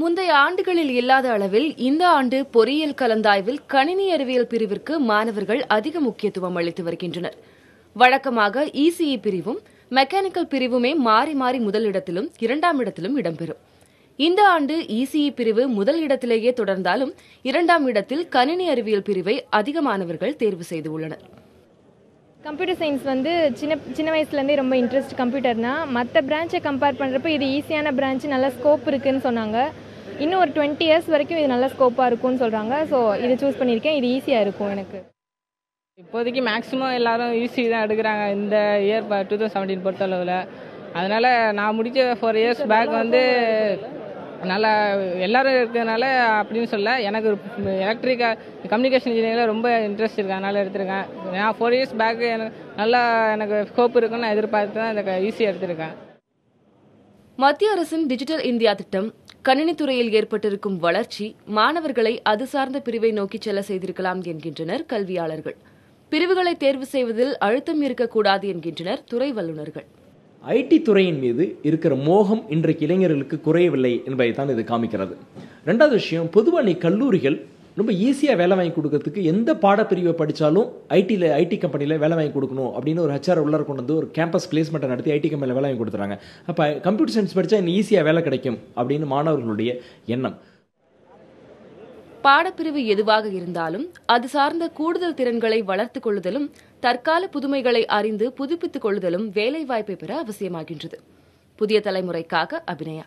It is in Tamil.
முந்தைய ஆண்டுகளில் இல்லாத அளவில் இந்த ஆண்டு பொறியியல் கலந்தாய்வில் கணினி அறிவியல் பிரிவிற்கு மாணவர்கள் அதிக முக்கியத்துவம் அளித்து வருகின்றனர். வழக்கமாக இசிஇ பிரிவும் மெக்கானிக்கல் பிரிவுமே மாறி மாறி முதலிடத்திலும் இரண்டாம் இடத்திலும் இடம்பெறும். இந்த ஆண்டு இசிஇ பிரிவு முதல் இடத்திலேயே தொடர்ந்தாலும் இரண்டாம் இடத்தில் கணினி அறிவியல் பிரிவை அதிக மாணவர்கள் தேர்வு செய்துள்ளனர். கம்ப்யூட்டர் சயின்ஸ் சின்ன வயசுலேருந்தே ரொம்ப இன்ட்ரெஸ்ட் கம்ப்யூட்டர்னா. மற்ற பிரான்ச்சை கம்பேர் பண்ணுறப்ப இது ஈஸியான பிரான்ச், நல்ல ஸ்கோப் இருக்குன்னு சொன்னாங்க. இன்னும் ஒரு 20 இயர்ஸ் வரைக்கும் இது நல்ல ஸ்கோப்பாக இருக்கும்னு சொல்கிறாங்க. ஸோ இதை சூஸ் பண்ணியிருக்கேன். இது ஈஸியாக இருக்கும் எனக்கு. இப்போதைக்கு மேக்ஸிமம் எல்லாரும் ஈஸி தான் எடுக்கிறாங்க இந்த இயர் 2017 பொறுத்தளவில். அதனால் நான் முடித்த 4 இயர்ஸ் பேக் நல்லா எல்லோரும் இருக்கிறதுனால அப்படின்னு சொல்ல, எனக்கு கம்யூனிகேஷன் இன்ஜினியரில் ரொம்ப இன்ட்ரெஸ்ட் இருக்குது. அதனால் எடுத்திருக்கேன். நான் 4 இயர்ஸ் பேக் எனக்கு ஸ்கோப் இருக்குன்னு எதிர்பார்த்து தான் இந்த ஈஸியாக எடுத்திருக்கேன். மத்திய அரசின் டிஜிட்டல் இந்தியா திட்டம், கணினித்துறையில் ஏற்பட்டிருக்கும் வளர்ச்சி மாணவர்களை அது சார்ந்த பிரிவை நோக்கி செல்ல செய்திருக்கலாம் என்கின்றனர் கல்வியாளர்கள். பிரிவுகளை தேர்வு செய்வதில் அழுத்தம் இருக்கக்கூடாது என்கின்றனர் துறை வல்லுநர்கள். ஐடி துறையின் மீது இருக்கிற மோகம் இன்றைக்கு இளைஞர்களுக்கு குறையவில்லை என்பதை தான் இது காமிக்கிறது. ரெண்டாவது விஷயம், பொதுவாக கல்லூரிகள் ரொம்ப ஈஸியாக வேலை வாங்கி கொடுக்கறதுக்கு எந்த பாடப்பிரிவை படித்தாலும் ஐடி கம்பெனியில் வேலை வாங்கி கொடுக்கணும் அப்படின்னு ஒரு ஹெச்ஆர் உள்ளார கொண்டு வந்து ஒரு கேம்பஸ் பிளேஸ்மெண்ட்டை நடத்தி ஐடி கம்பெனியில் வேலை வாங்கி கொடுத்துறாங்க. அப்போ கம்ப்யூட்டர் சயின்ஸ் படித்தா இன்னும் ஈஸியாக வேலை கிடைக்கும் அப்படின்னு மாணவர்களுடைய எண்ணம். பாடப்பிரிவு எதுவாக இருந்தாலும் அது சார்ந்த கூடுதல் திறன்களை வளர்த்துக் கொள்ளுதலும் தற்கால புதுமைகளை அறிந்து புதுப்பித்துக் கொள்ளுதலும் வேலைவாய்ப்பை பெற அவசியமாகின்றது. புதிய தலைமுறைக்காக அபிநயா.